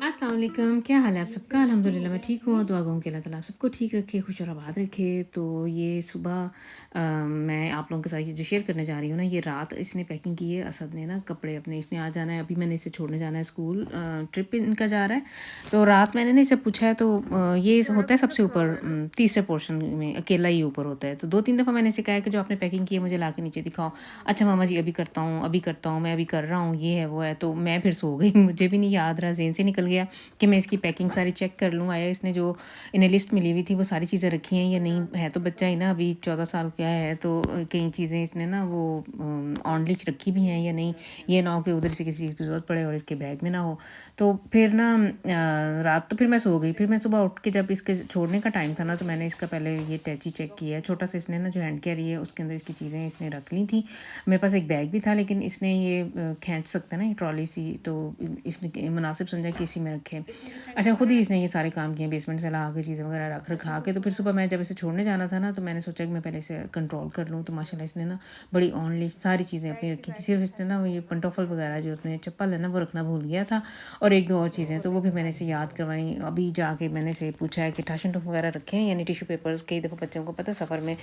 अस्सलाम वालेकुम, क्या हाल है आप सबका? अल्हम्दुलिल्लाह मैं ठीक हूँ, दुआ गूँ कि अल्लाह ताला आप सबको ठीक रखे, खुश और आबाद रखे। तो ये सुबह मैं आप लोगों के साथ ये जो शेयर करने जा रही हूँ ना, ये रात इसने पैकिंग की है, असद ने ना कपड़े अपने इसने आज जाना है, अभी मैंने इसे छोड़ने जाना है स्कूल, ट्रिप इनका जा रहा है। तो रात मैंने ना इसे पूछा है तो ये होता है सबसे ऊपर तीसरे पोर्शन में अकेला ही ऊपर होता है। तो 2-3 दफ़ा मैंने इसे कहा है कि जो आपने पैकिंग की है मुझे लाके नीचे दिखाओ। अच्छा मम्मा जी अभी करता हूँ, मैं अभी कर रहा हूँ, ये है, वो है। तो मैं फिर सो गई मुझे भी नहीं याद रहा, ज़हन से निकल गया कि मैं इसकी पैकिंग सारी चेक कर लूँ। आया इसने जो इन्हें लिस्ट मिली हुई थी वो सारी चीज़ें रखी हैं या नहीं। है तो बच्चा ही ना, अभी 14 साल का है, तो कई चीज़ें इसने ना वो ऑन लिस्ट रखी भी हैं या नहीं। ये ना हो कि उधर से किसी चीज़ की ज़रूरत पड़े और इसके बैग में ना हो। तो फिर ना रात तो फिर मैं सो गई। फिर मैं सुबह उठ के जब इसके छोड़ने का टाइम था ना, तो मैंने इसका पहले ये टैची चेक किया है। छोटा सा इसने ना जो हैंड कैरी है उसके अंदर इसकी चीज़ें इसने रख ली थी। मेरे पास एक बैग भी था, लेकिन इसने ये खींच सकता है ना ये ट्रॉली सी, तो इसने मुनासिब समझा कि इसी में रखे। अच्छा खुद ही इसने ये सारे काम किए, बेसमेंट से ला के चीज़ें वगैरह रख रखा के। तो फिर सुबह मैं जब इसे छोड़ने जाना था ना, तो मैंने सोचा कि मैं पहले इसे कंट्रोल कर लूँ। तो माशाल्लाह इसने ना बड़ी ऑन लिस्ट सारी चीज़ें अपनी रखी थी। सिर्फ इसने ना वो ये पंटोफल वगैरह जो अपने चप्पल है ना वो रखना भूल गया था, और एक दो और चीज़ें तो वो भी मैंने इसे याद करवाई। अभी जाके मैंने इसे पूछा है कि टाशन टूफ वगैरह रखे हैं यानी टिश्यू पेपर्स। कई दफ़ा बच्चों को पता है सफ़र में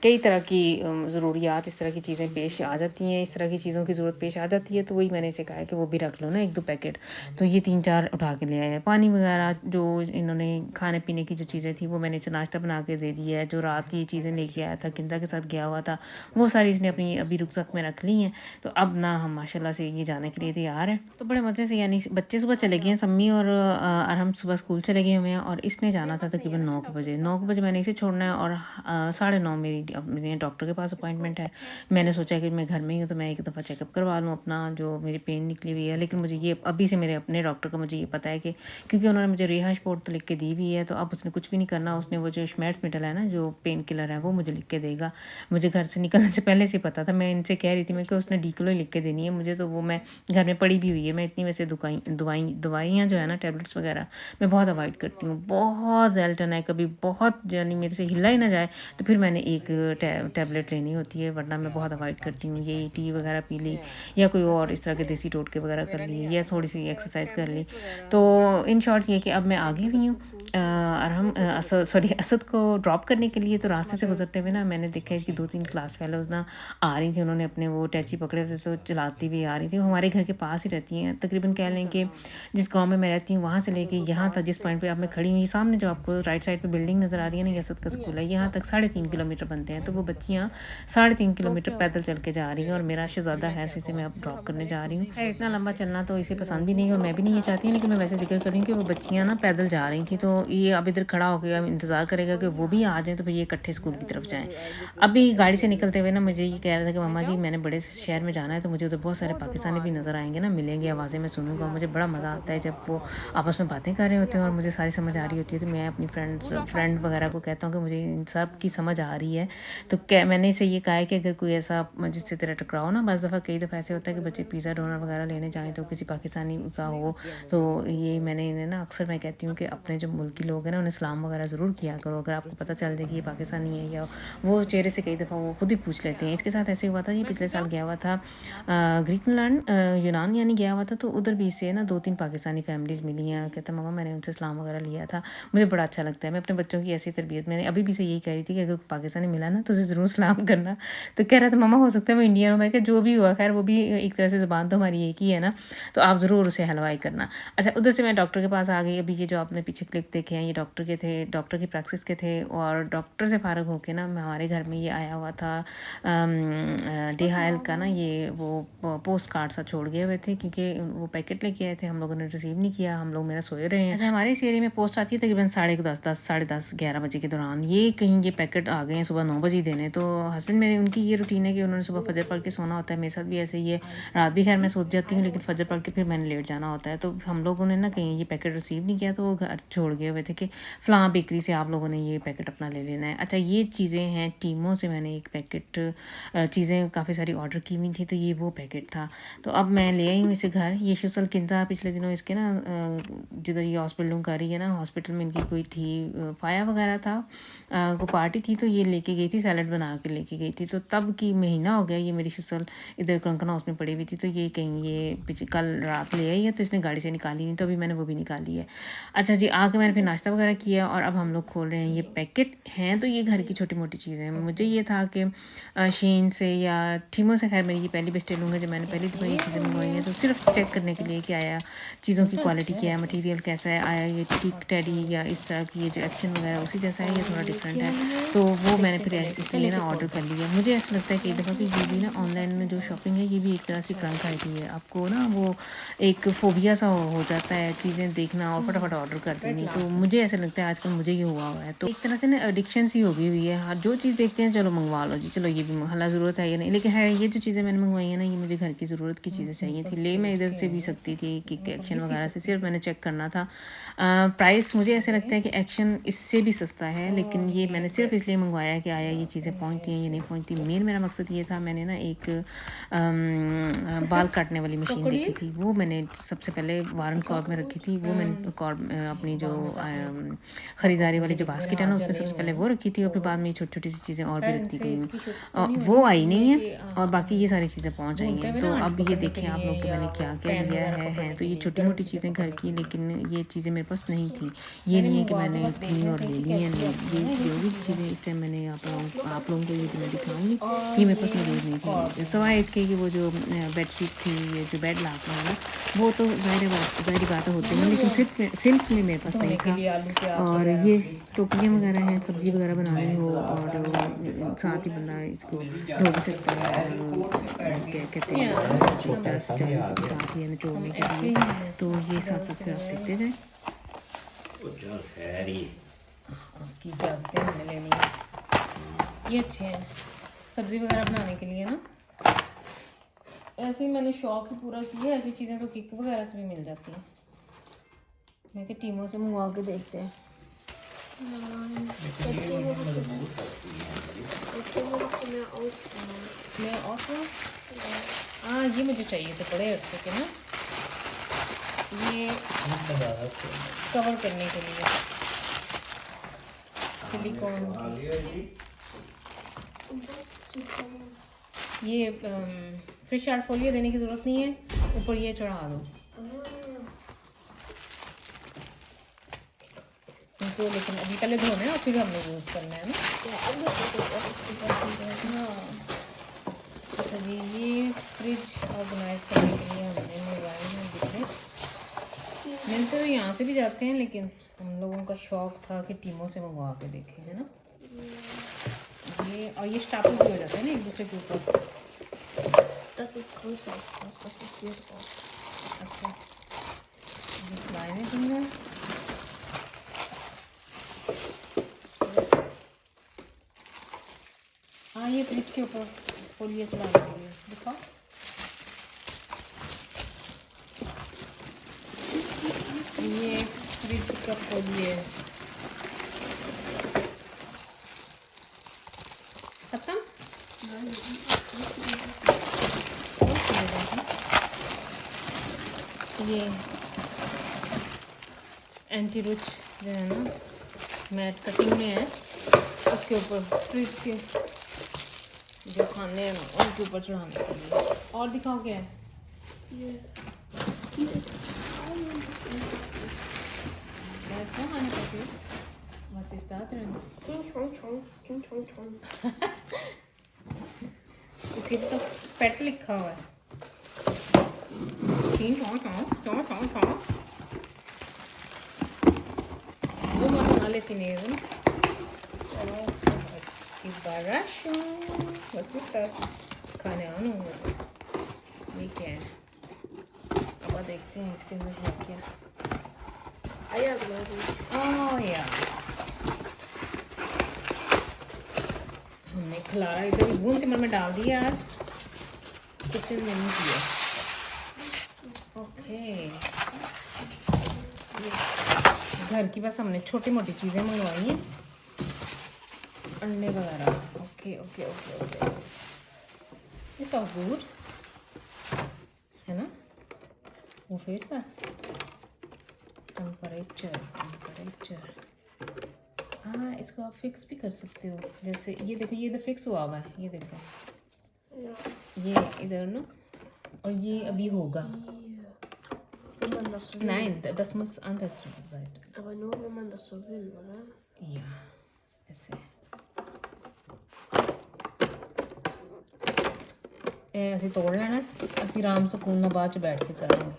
कई तरह की ज़रूरियात इस तरह की चीज़ें पेश आ जाती हैं, इस तरह की चीज़ों की ज़रूरत पेश आ जाती है। तो वही मैंने इसे कहा है कि वो भी रख लो ना 1-2 पैकेट। तो ये 3-4 उठा के ले आया है। पानी वगैरह जो इन्होंने खाने पीने की जो चीज़ें थी वो मैंने इसे नाश्ता बना के दे दिया है। जो रात ये चीज़ें लेके आया था, किंजा के साथ गया हुआ था, वो सारी इसने अपनी अभी रुकसक में रख ली हैं। तो अब ना हम माशाल्लाह से ये जाने के लिए तैयार हैं। तो बड़े मज़े से, यानी बच्चे सुबह चले गए हैं, सम्मी और अरहम सुबह स्कूल चले गए हुए हैं, और इसने जाना था तकरीबन 9 बजे। 9 बजे मैंने इसे छोड़ना है, और साढ़े 9 मेरी अपने डॉक्टर के पास अपॉइंटमेंट है। मैंने सोचा कि मैं घर में ही हूँ तो मैं एक दफ़ा चेकअप करवा लूँ अपना, जो मेरी पेन निकली हुई है। लेकिन मुझे ये अभी से मेरे अपने डॉक्टर का मुझे ये पता है कि क्योंकि उन्होंने मुझे रिहाइश रिपोर्ट तो लिख के दी भी है, तो अब उसने कुछ भी नहीं करना। उसने वो जो श्मेट्स मिटल है ना, जो पेन किलर है, वो मुझे लिख के देगा। मुझे घर से निकलने से पहले से पता था। मैं इनसे कह रही थी मैं कि उसने डीक्लो ही लिख के देनी है मुझे, तो वो मैं घर में पड़ी भी हुई है। मैं इतनी वैसे दवाइयाँ जो है ना, टैबलेट्स वगैरह मैं बहुत अवॉइड करती हूँ। बहुत ज़ेल्टन है, कभी बहुत यानी मेरे से हिला ही ना जाए तो फिर मैंने एक टैबलेट लेनी होती है, वरना मैं बहुत अवॉइड करती हूँ। ये टी वगैरह पी ली, या कोई और इस तरह के देसी टोटके वगैरह कर लिए, या थोड़ी सी एक्सरसाइज कर ली। तो इन शॉर्ट ये कि अब मैं आ गई हुई हूँ अरहम सॉरी असद को ड्रॉप करने के लिए। तो रास्ते से गुजरते हुए ना मैंने देखा इसकी 2-3 क्लास फेलोज़ ना आ रही थी। उन्होंने अपने वो टैची पकड़े हुए थे, तो चलाती हुई आ रही थी। वो हमारे घर के पास ही रहती हैं, तकरीबन कह लें कि जिस गाँव में मैं रहती हूँ वहाँ से लेके यहाँ तक, जिस पॉइंट पे अब मैं खड़ी हुई, सामने जो आपको राइट साइड पे बिल्डिंग नज़र आ रही है ना, ये असद का स्कूल है, यहाँ तक 3.5 किलोमीटर बनते हैं। तो वो बच्चियाँ 3.5 किलोमीटर पैदल चल के जा रही हैं, और मेरा शहज़ादा है, इसे मैं अब ड्रॉप करने जा रही हूँ। इतना लंबा चलना तो इसे पसंद भी नहीं है, और मैं भी नहीं ये चाहती हूँ, लेकिन मैं वैसे ज़िक्र कर रही हूँ कि वो बच्चियाँ ना पैदल जा रही थी। तो ये अब इधर खड़ा होके अब इंतज़ार करेगा कि वो भी आ जाएँ, तो फिर ये इकट्ठे स्कूल की तरफ जाएँ। अभी गाड़ी से निकलते हुए ना मुझे ये कह रहा था कि मम्मा जी मैंने बड़े शहर में जाना है, तो मुझे उधर बहुत सारे पाकिस्तानी भी नज़र आएँगे ना, मिलेंगे, आवाज़ें मैं सुनूँगा। मुझे बड़ा मज़ा आता है जब वो आपस में बातें कर रहे होते हैं और मुझे सारी समझ आ रही होती है। तो मैं अपनी फ्रेंड वगैरह को कहता हूँ कि मुझे इन सब की समझ आ रही है। तो क्या मैंने इसे ये कहा है कि अगर कोई ऐसा जिससे तेरा टकराव ना, बस दफ़ा कई दफ़ा ऐसे होता है कि बच्चे पिज़्ज़ा डोनर वगैरह लेने जाएँ तो किसी पाकिस्तानी का हो, तो ये मैंने इन्हें ना अक्सर मैं कहती हूँ कि अपने जो मुल्की लोग हैं ना उन्हें सलाम वगैरह ज़रूर किया करो। अगर आपको पता चल जाए कि ये पाकिस्तानी है, या वो चेहरे से कई दफ़ा वो खुद ही पूछ लेते हैं। इसके साथ ऐसे हुआ था, ये पिछले साल गया हुआ था ग्रीकलैंड, यूनान यानी गया हुआ था। तो उधर भी इससे ना 2-3 पाकिस्तानी फैमिलीज़ मिली हैं। कहता मम्मा मैंने उनसे सलाम वगैरह लिया था, मुझे बड़ा अच्छा लगता है। मैं अपने बच्चों की ऐसी तरबियत मैंने अभी भी से यही कह रही थी कि अगर पाकिस्तानी मिला ना तो उसे ज़रूर सलाम करना। तो कह रहा था मम्मा हो सकता है वो इंडियन हो। मैं कहा जो भी हुआ खैर, वो भी एक तरह से ज़ुबान तो हमारी एक ही है ना, तो आप ज़रूर उसे हलवाई करना। अच्छा उधर से मैं डॉक्टर के पास आ गई। अभी ये जो आपने पीछे क्लिप देखे हैं ये डॉक्टर के थे, डॉक्टर की प्रैक्टिस के थे, और डॉक्टर से फ़ारिग होके ना हमारे घर में ये आया हुआ था DHL का ना, ये वो पोस्ट कार्ड सा छोड़ गए हुए थे, क्योंकि वो पैकेट लेके आए थे, हम लोगों ने रिसीव नहीं किया, हम लोग मेरा सोए रहे हैं। अच्छा हमारे इस एरिया में पोस्ट आती है तकरीबन 10:30 साढ़े 10 11 बजे के दौरान। ये कहीं ये पैकेट आ गए हैं सुबह 9 बजे देने। तो हस्बैंड मेरे, उनकी ये रूटीन है कि उन्होंने सुबह फजर पढ़ के सोना होता है। मेरे साथ भी ऐसे ही है, रात भी खैर मैं सो जाती हूँ, लेकिन फजर पढ़ के फिर मैंने लेट जाना होता है। तो हम लोगों ने ना कहीं ये पैकेट रिसीव नहीं किया, तो वो घर छोड़ गए हुए थे कि फ़लाँ बेकरी से आप लोगों ने ये पैकेट अपना ले लेना है। अच्छा ये चीज़ें हैं, टीमों से मैंने एक पैकेट चीज़ें काफ़ी सारी ऑर्डर की हुई थी, तो ये वो पैकेट था। तो अब मैं ले आई हूँ इसे घर। ये शुसल किंजा पिछले दिनों इसके ना जिधर ये हॉस्पिटल कर रही है ना, हॉस्पिटल में इनकी कोई थी फाया वगैरह था, को पार्टी थी, तो ये लेके गई थी, सैलड बना के लेके गई थी। तो तब की महीना हो गया ये मेरी शुसल इधर कंकना हाउस में पड़ी हुई थी। तो ये कहीं ये कल रात ले आई है, तो तो इसने गाड़ी से निकाली नहीं, तो अभी मैंने वो भी निकाली है। अच्छा जी, आके मैंने फिर नाश्ता वगैरह किया और अब हम लोग खोल रहे हैं ये पैकेट हैं। तो ये घर की छोटी मोटी चीज़ें हैं। मुझे ये था कि शीन से या टीमो से, खैर मेरी ये पहली बेस्ट लूँगा जब मैंने पहली दफ़ा ये चीज़ें मंगवाई हैं, तो सिर्फ चेक करने के लिए कि आया चीज़ों की क्वालिटी क्या है, मटेरियल कैसा है, आया ये ठीक टेडी या इस तरह की ये जो एक्शन वगैरह उसी जैसा है या थोड़ा डिफरेंट है। तो वो मैंने फिर इसलिए ना ऑर्डर कर लिया। मुझे ऐसा लगता है कि एक दफ़ा कि ये भी ना ऑनलाइन जो शॉपिंग है ये भी एक तरह से ड्रंक आईडी है। आपको ना वो एक फ़ोबिया सा हो जाता है चीज़ें देखना और फटाफट ऑर्डर कर देनी। तो मुझे ऐसा लगता है आजकल मुझे ये हुआ है, तो एक तरह से ना एडिक्शन सी हो गई हुई है। हर जो चीज़ देखते हैं चलो मंगवा लो जी, चलो ये भी हाला ज़रूरत है या नहीं, लेकिन है ये जो चीज़ें मैंने मंगवाई है ना ये मुझे घर की ज़रूरत की चीज़ें चाहिए थी। ले मैं इधर से भी सकती थी कि एक्शन वगैरह से, सिर्फ मैंने चेक करना था। प्राइस मुझे ऐसे लगता है कि एक्शन इससे भी सस्ता है, लेकिन ये मैंने सिर्फ इसलिए मंगवाया कि आया ये चीज़ें पहुँचती हैं या नहीं पहुँचती। मेरा मकसद ये था, मैंने ना एक बाल काटने वाली मशीन देखी थी, वो मैंने सबसे पहले वारन कॉर्ब में रखी थी। वो मैंने अपनी जो ख़रीदारी वाली जो बास्केट है ना उसमें सबसे पहले वो रखी थी और फिर बाद में छोटी छोटी सी चीज़ें और भी रखती गई। वो आई नहीं है और बाकी ये सारी चीज़ें पहुँच आई हैं। तो अब ये देखें आप लोग कि मैंने क्या क्या लिया है। तो ये छोटी मोटी चीज़ें घर की, लेकिन ये चीज़ें मेरे पास नहीं थी। ये नहीं है कि मैंने थी और ले ली हैं, ये जो भी चीज़ें इस टाइम मैंने आप लोगों को ये मैं दिखाऊंगी ये मेरे पास मौजूद नहीं थी। सवाए इसके कि वो जो बेडशीट थी, ये जो बेड लाता है ना, वो तो ज़ाहिर बात होती है, लेकिन सिल्क में मेरे पास नहीं था। और ये टोकरियाँ वगैरह हैं, सब्ज़ी वगैरह बनानी हो और साथ ही बंदा इसको धो भी सकता है। और क्या कहते हैं छोटा सा चालीस के साथ ही निचोड़ने के लिए, तो ये साथ साथ फिर आप देखते जाएँ। आपकी इजाज़तें हमने लेनी है, ये अच्छे हैं सब्ज़ी वगैरह बनाने के लिए ना। ऐसे ही मैंने शौक ही पूरा किया, ऐसी चीज़ें तो किक वगैरह से भी मिल जाती हैं। मैं कि टीमों से मंगवा के देखते हैं। हाँ ये मुझे चाहिए थे बड़े अरसे के ना, ये कवर करने के लिए सिलिकॉन। ये फिर शार्ट फोलियो देने की ज़रूरत नहीं है, ऊपर ये चढ़ा दो इनको, लेकिन अभी पहले धोना है और फिर हमने यूज़ करना है ना। हाँ अच्छा जी, ये फ्रिज ऑर्गेनाइज करने के लिए हमने मंगवाए हैं डिब्बे। मिलते तो यहाँ से भी जाते हैं, लेकिन हम लोगों का शौक था कि टीमों से मंगवा के देखें, है ना। ये और ये स्टापल भी हो जाता है ना एक दूसरे के ऊपर। अच्छा ये लाइनें तुमने हाँ ये फ्रिज के ऊपर फोलियो चलाने के लिए दिखाओ। ये फ्रिज का फोलियो खत्म। ये एंटी रुच जो है ना मैट कटिंग में है, उसके ऊपर फ्रिज के जो खाने हैं ना उनके ऊपर चढ़ाने के लिए। और दिखाओ क्या है। Was ist da drin? इसके तो पेट लिखा हुआ है। वो मसाले chinesen. Überraschung. Was ist das? keine Ahnung. ये क्या है? अब देखते हैं इसके अंदर है क्या। ओह या हमने खलारा इधर बूंद सिमर में डाल दिया आज, किचन में नहीं किया। ओके घर की बस हमने छोटी मोटी चीज़ें मंगवाई हैं, अंडे वगैरह। Okay okay okay okay it's all good है ना। वो फेस टेम्परेचर हाँ इसको आप फिक्स भी कर सकते हो। जैसे ये देखो ये इधर फिक्स हुआ हुआ है, ये देखो ये इधर ना, और ये अभी होगा man das so will. Nein, das muss anders sein. Aber nur, wenn man das so will, oder? Ja, ऐसे ਅਸੀਂ ਤੋੜ ਲੈਣਾ ਅਸੀਂ आराम सुकून ਨਾਲ बाद ਚ बैठ के करेंगे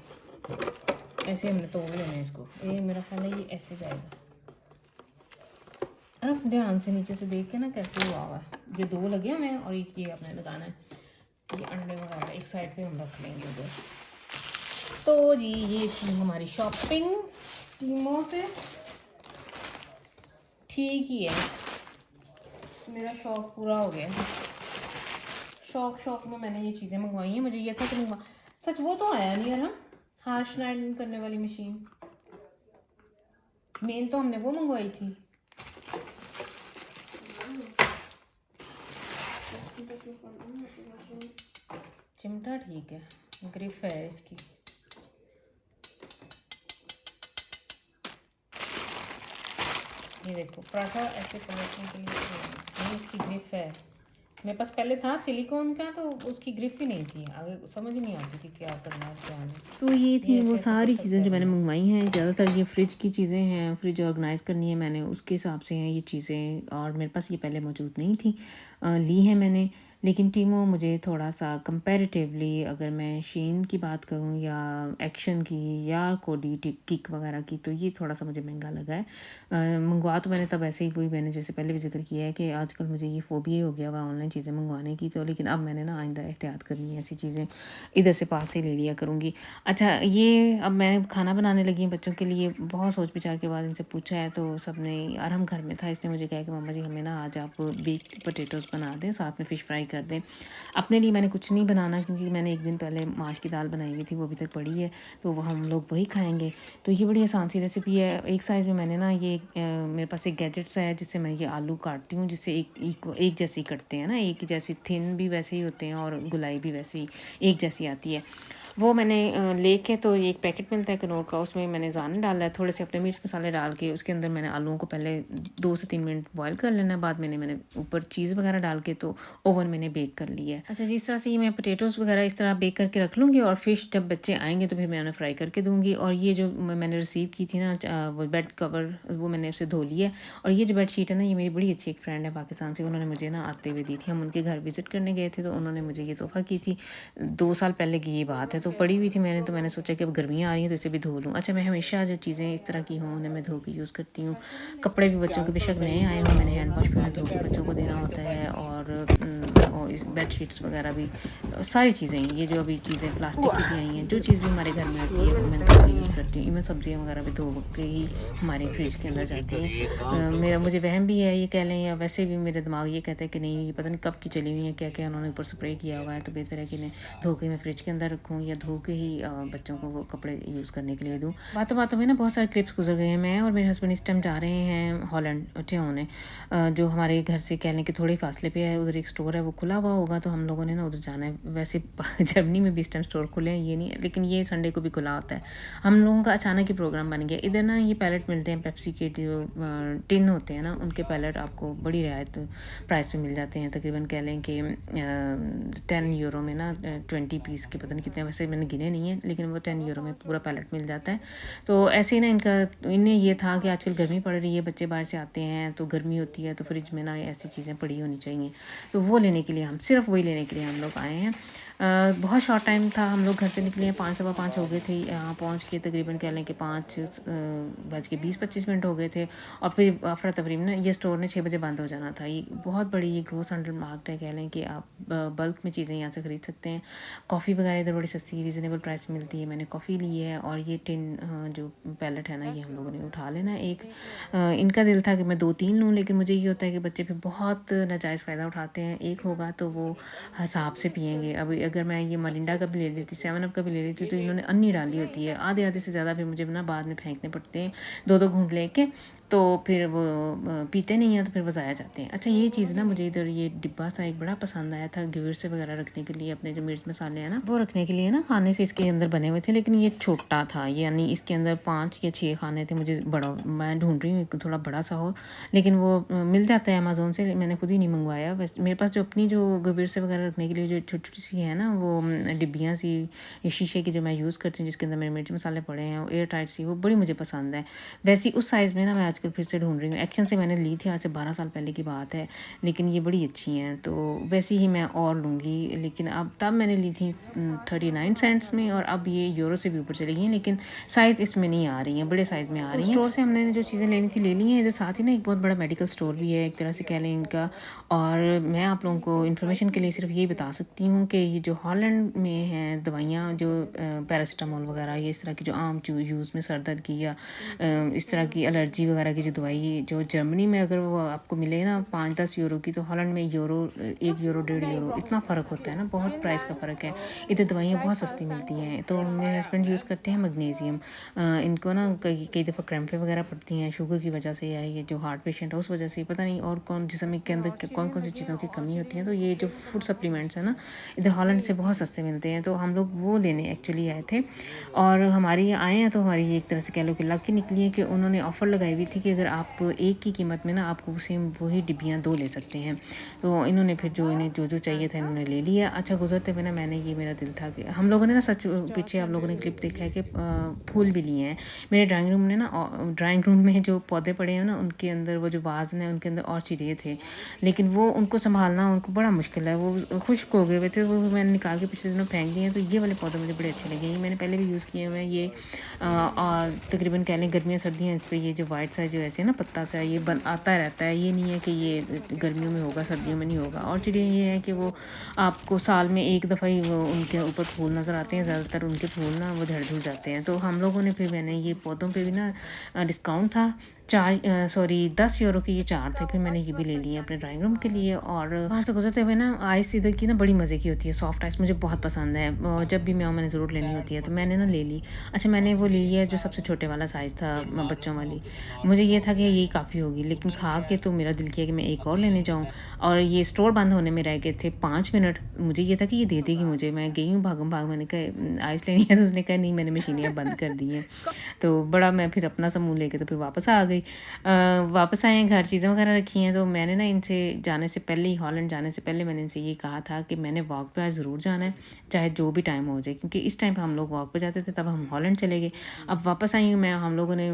ऐसे हमने तोड़ लेना है इसको ये मेरा ख्याल है ये ऐसे जाएगा और आप ध्यान से नीचे से देख के ना कैसे हुआ हुआ है ये दो लगे हुए हैं और एक ये आपने लगाना है ये अंडे वगैरह एक साइड पे हम रख लेंगे उधर तो जी ये थी हमारी शॉपिंग टीमों से ठीक ही है मेरा शौक पूरा हो गया शौक में मैंने ये चीज़ें मंगवाई हैं मुझे ये था कि सच वो तो आया नहीं यार हार्श नाइट करने वाली मशीन मेन तो हमने वो मंगवाई थी चिमटा ठीक है ग्रिप है इसकी ये देखो पराठा ऐसे पलटने के लिए ये इसकी ग्रिप है मेरे पास पहले था सिलिकॉन का तो उसकी ग्रिप ही नहीं थी आगे समझ नहीं आती थी क्या करना है क्या नहीं तो ये थी वो सारी चीज़ें जो मैंने मंगवाई हैं ज़्यादातर ये फ्रिज की चीज़ें हैं फ्रिज ऑर्गेनाइज़ करनी है मैंने उसके हिसाब से हैं ये चीज़ें और मेरे पास ये पहले मौजूद नहीं थी ली हैं मैंने लेकिन टीमो मुझे थोड़ा सा कंपैरेटिवली अगर मैं शीन की बात करूं या एक्शन की या कोडी किक वगैरह की तो ये थोड़ा सा मुझे महंगा लगा है मंगवा तो मैंने तब ऐसे ही वही मैंने जैसे पहले भी जिक्र किया है कि आजकल मुझे ये फोबिया हो गया हुआ ऑनलाइन चीज़ें मंगवाने की तो लेकिन अब मैंने ना आइंदा एहतियात करनी है ऐसी चीज़ें इधर से पास से ले लिया करूँगी अच्छा ये अब मैं खाना बनाने लगी बच्चों के लिए बहुत सोच विचार के बाद इनसे पूछा है तो सब ने यार हम घर में था इसने मुझे कहा कि मम्मा जी हमें ना आज आप बेक्ड पोटैटोज़ बना दें साथ में फ़िश फ्राई कर दें अपने लिए मैंने कुछ नहीं बनाना क्योंकि मैंने एक दिन पहले माश की दाल बनाई हुई थी वो अभी तक पड़ी है तो वो हम लोग वही खाएंगे तो ये बड़ी आसान सी रेसिपी है एक साइज़ में मैंने ना ये मेरे पास एक गैजेट्स है जिससे मैं ये आलू काटती हूँ जिससे एक जैसे ही कटते हैं ना एक जैसी थिन भी वैसे ही होते हैं और गुलाई भी वैसे ही एक जैसी आती है वो मैंने लेके तो एक पैकेट मिलता है कनौर का उसमें मैंने ज़ाने डाला है थोड़े से अपने मिर्च मसाले डाल के उसके अंदर मैंने आलूओं को पहले 2 से 3 मिनट बॉईल कर लेना है बाद मैंने ऊपर चीज़ वगैरह डाल के तो ओवन मैंने बेक कर लिया है अच्छा जिस तरह से ये मैं पोटैटोज़ वगैरह इस तरह बेक करके रख लूँगी और फ़िश जब बच्चे आएंगे तो फिर मैं उन्हें फ्राई करके दूँगी और ये जो मैंने रिसीव की थी ना वो बेड कवर वो मैंने उसे धो लिया और ये जो बेड शीट है ना ये मेरी बड़ी अच्छी एक फ्रेंड है पाकिस्तान से उन्होंने मुझे ना आते हुए दी थी हम उनके घर विज़िट करने गए थे तो उन्होंने मुझे ये तोहफ़ा की थी 2 साल पहले की ये बात है तो पड़ी हुई थी मैंने सोचा कि अब गर्मियाँ आ रही हैं तो इसे भी धो लूँ अच्छा मैं हमेशा जो चीज़ें इस तरह की हों उन्हें मैं धो के यूज़ करती हूँ कपड़े भी बच्चों के बेशक नए आए हों मैंने हैंड वॉश में धो के बच्चों को देना होता है और बेड शीट्स वगैरह भी सारी चीज़ें ये जो अभी चीज़ें प्लास्टिक की भी आई हैं जो चीज़ भी हमारे घर में आती है वो मैं धो के यूज़ करती हूँ इवन सब्जियाँ वगैरह भी धो के ही हमारे फ्रिज के अंदर जाती हैं मेरा मुझे वहम भी है ये कह लें या वैसे भी मेरे दिमाग ये कहता है कि नहीं ये पता नहीं कब की चली हुई है क्या क्या उन्होंने ऊपर स्प्रे किया हुआ है तो बेहतर है कि इन्हें धो के मैं फ्रिज के अंदर रखूँ या धो के ही बच्चों को वो कपड़े यूज़ करने के लिए दूँ बातों बातों में ना बहुत सारे क्लिप्स गुजर गए हैं मैं और मेरे हस्बैंड इस टाइम जा रहे हैं हॉलैंड होने जो हमारे घर से कह लें कि थोड़े फासले पे है उधर एक स्टोर है वो खुला हुआ होगा तो हम लोगों ने ना उधर जाना है वैसे जर्मनी में भी इस टाइम स्टोर खुले हैं ये नहीं है लेकिन ये संडे को भी खुला होता है हम लोगों का अचानक ही प्रोग्राम बन गया इधर ना ये पैलेट मिलते हैं पेप्सी के जो टिन होते हैं ना उनके पैलेट आपको बड़ी रियायत प्राइस पे मिल जाते हैं तकरीबन कह लें कि 10 यूरो में ना 20 पीस के पता नहीं कितने वैसे मैंने गिने नहीं है लेकिन वो 10 यूरो में पूरा पैलेट मिल जाता है तो ऐसे ही ना इन्हें ये था कि आजकल गर्मी पड़ रही है बच्चे बाहर से आते हैं तो गर्मी होती है तो फ्रिज में ना ऐसी चीज़ें पड़ी होनी चाहिए तो वो लेने के लिए हम सिर्फ वही लेने के लिए हम लोग आए हैं बहुत शॉर्ट टाइम था हम लोग घर से निकले हैं 5 सवा 5 हो गए थे यहाँ पहुँच के तकरीबन कह लें कि 5:20-25 हो गए थे और फिर अफरा तफरी में ना ये स्टोर ने 6 बजे बंद हो जाना था ये बहुत बड़ी ये ग्रोस अंडर मार्केट है कह लें कि आप बल्क में चीज़ें यहाँ से ख़रीद सकते हैं कॉफ़ी वगैरह इधर बड़ी सस्ती रीज़नेबल प्राइस पे मिलती है मैंने कॉफ़ी ली है और ये टिन जो पैलेट है ना ये हम लोगों ने उठा लेना एक इनका दिल था कि मैं 2-3 लूँ लेकिन मुझे ये होता है कि बच्चे फिर बहुत नाजायज़ फ़ायदा उठाते हैं एक होगा तो वो हिसाब से पियेंगे अभी अगर मैं ये मरिंडा का भी ले लेती 7 अप का भी ले लेती तो इन्होंने अन्नी डाली होती है आधे से ज़्यादा फिर मुझे ना बाद में फेंकने पड़ते हैं 2-2 घूंट लेके तो फिर वो पीते नहीं हैं, तो फिर वो ज़ाया जाते हैं। अच्छा ये चीज़ ना मुझे इधर ये डिब्बा सा एक बड़ा पसंद आया था गिवर्स वगैरह रखने के लिए, अपने जो मिर्च मसाले हैं ना वो रखने के लिए ना, खाने से इसके अंदर बने हुए थे, लेकिन ये छोटा था, यानी इसके अंदर 5 या 6 खाने थे। मुझे बड़ा, मैं ढूंढ रही हूँ एक थोड़ा बड़ा सा हो, लेकिन वो मिल जाता है अमेज़ोन से, मैंने खुद ही नहीं मंगवाया। वैसे मेरे पास जो अपनी जो गिवर्स वगैरह रखने के लिए जो छोटी छोटी सी है ना वो डिब्बियाँ सी, ये शीशे की जो मैं यूज़ करती हूँ, जिसके अंदर मेरे मिर्च मसाले पड़े हैं, वो एयर टाइट सी, वो बड़ी मुझे पसंद है। वैसी उस साइज़ में ना मैं आजकल फिर से ढूंढ रही हूँ। एक्शन से मैंने ली थी, आज से 12 साल पहले की बात है, लेकिन ये बड़ी अच्छी हैं, तो वैसी ही मैं और लूँगी। लेकिन अब तब मैंने ली थी 39 सेंट्स में, और अब ये यूरो से भी ऊपर चली गई हैं, लेकिन साइज़ इसमें नहीं आ रही हैं, बड़े साइज़ में आ रही हैं। स्टोर से हमने जो चीज़ें लेनी थी ले ली हैं। इधर साथ ही ना एक बहुत बड़ा मेडिकल स्टोर भी है, एक तरह से कह लें इनका। और मैं आप लोगों को इन्फॉर्मेशन के लिए सिर्फ यही बता सकती हूँ कि ये जो हॉलैंड में हैं दवाइयाँ, जो पैरासिटामोल वगैरह, ये इस तरह की जो आम यूज़ में सर दर्द की या इस तरह की एलर्जी वगैरह की जो दवाई, जो जर्मनी में अगर वो आपको मिले ना 5-10 यूरो की, तो हॉलैंड में यूरो, 1 यूरो 1.5 यूरो, इतना फ़र्क होता है ना, बहुत प्राइस का फ़र्क है। इधर दवाइयाँ बहुत सस्ती मिलती हैं। तो मेरे हस्बैंड यूज़ करते हैं मैग्नीशियम। इनको ना कई कई दफ़ा क्रैम्पें वगैरह पड़ती हैं शुगर की वजह से, या ये जो हार्ट पेशेंट है उस वजह से, पता नहीं और कौन जिस्म के अंदर कौन कौन सी चीज़ों की कमी होती है। तो ये जो फूड सप्लीमेंट्स हैं ना, इधर हॉलैंड से बहुत सस्ते मिलते हैं, तो हम लोग वो लेने एक्चुअली आए थे। और हमारे यहाँ आए हैं, तो हमारी ये एक तरह से कह लो कि लकी निकली है कि उन्होंने ऑफ़र लगाई हुई थी कि अगर आप एक की कीमत में ना आपको सेम वही डिब्बियाँ 2 ले सकते हैं। तो इन्होंने फिर जो इन्हें जो चाहिए था इन्होंने ले लिया। अच्छा गुज़रते हुए ना मैंने ये, मेरा दिल था कि हम लोगों ने ना सच, पीछे आप लोगों ने क्लिप देखा है कि फूल भी लिए हैं। मेरे ड्राइंग रूम ने ना ड्राइंग रूम में जो पौधे पड़े हैं ना, उनके अंदर वो जो वाज़ हैं उनके अंदर और चिड़िए थे, लेकिन वो उनको सँभालना उनको बड़ा मुश्किल है, वो खुश्क हो गए हुए थे, वो मैंने निकाल के पिछले दिनों फेंक दिए हैं। तो ये वाले पौधे मुझे बड़े अच्छे लगे, ये मैंने पहले भी यूज़ किए हुए हैं। ये और तकरीबन कह लें गर्मियाँ सर्दियाँ इस पे ये जो वाइट सा जो ऐसे है ना पत्ता सा, ये बन आता रहता है, ये नहीं है कि ये गर्मियों में होगा सर्दियों में नहीं होगा। और चिड़िया ये है कि वो आपको साल में एक दफ़ा ही वो उनके ऊपर फूल नज़र आते हैं, ज़्यादातर उनके फूल ना वो झड़-झुड़ जाते हैं। तो हम लोगों ने फिर, मैंने ये पौधों पे भी ना डिस्काउंट था, 10 यूरो के ये 4 थे, फिर मैंने ये भी ले लिए अपने ड्राइंग रूम के लिए। और वहाँ से गुजरते हुए ना आइस इधर की ना बड़ी मज़े की होती है, सॉफ्ट आइस मुझे बहुत पसंद है। जब भी मैं मैंने ज़रूर लेनी होती है, तो मैंने ना ले ली। अच्छा मैंने वो ले लिया जो सबसे छोटे वाला साइज़ था, बच्चों वाली। मुझे ये था कि यही काफ़ी होगी, लेकिन खा के तो मेरा दिल किया कि मैं एक और लेने जाऊँ। और ये स्टोर बंद होने में रह गए थे 5 मिनट। मुझे ये था कि ये दे देगी मुझे, मैं गई हूँ भागम-भाग, मैंने कहा आइस लेनी है, तो उसने कहा नहीं, मैंने मशीनें अब बंद कर दी हैं। तो बड़ा मैं फिर अपना सा मुँह लेके तो फिर वापस आ गई। वापस आए हैं घर, चीज़ें वगैरह रखी हैं, तो मैंने ना इनसे जाने से पहले ही, हॉलैंड जाने से पहले मैंने इनसे ये कहा था कि मैंने वॉक पे आज ज़रूर जाना है, चाहे जो भी टाइम हो जाए, क्योंकि इस टाइम पे हम लोग वॉक पे जाते थे, तब हम हॉलैंड चले गए। अब वापस आई हूँ मैं, हम लोगों ने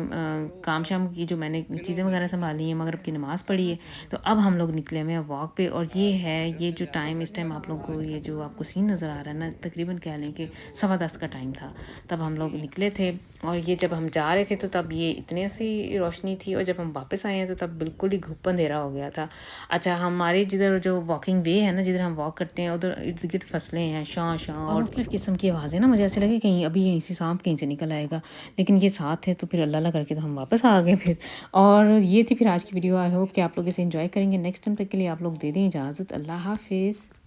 काम शाम की जो मैंने चीज़ें वगैरह सँभाली हैं, मगरिब की नमाज़ पढ़ी है, तो अब हम लोग निकले हुए हैं वॉक पे। और ये है, ये जो टाइम इस टाइम आप लोगों को ये जो आपको सीन नज़र आ रहा है ना, तकरीबन कह लें कि 10:15 का टाइम था, तब हम लोग निकले थे। और ये जब हम जा रहे थे तो तब ये इतनी सी रोशनी थी, और जब हम वापस आए हैं तो तब बिल्कुल ही घुप अंधेरा हो गया था। अच्छा हमारे जिधर जो वॉकिंग वे है ना, जिधर हम वॉक करते हैं, उधर इर्द-गिर्द फसलें हैं, शां-शां और मुख्तलिफ़ किस्म की आवाज़ें ना, मुझे ऐसे लगे कहीं अभी यहीं से सांप कहीं से निकल आएगा, लेकिन ये साथ है, तो फिर अल्लाह-अल्लाह करके तो हम वापस आ गए फिर। और ये थी फिर आज की वीडियो। आई होप कि आप लोग इसे एंजॉय करेंगे। नेक्स्ट टाइम तक के लिए आप लोग दे दें इजाज़त। अल्लाह हाफ़िज़।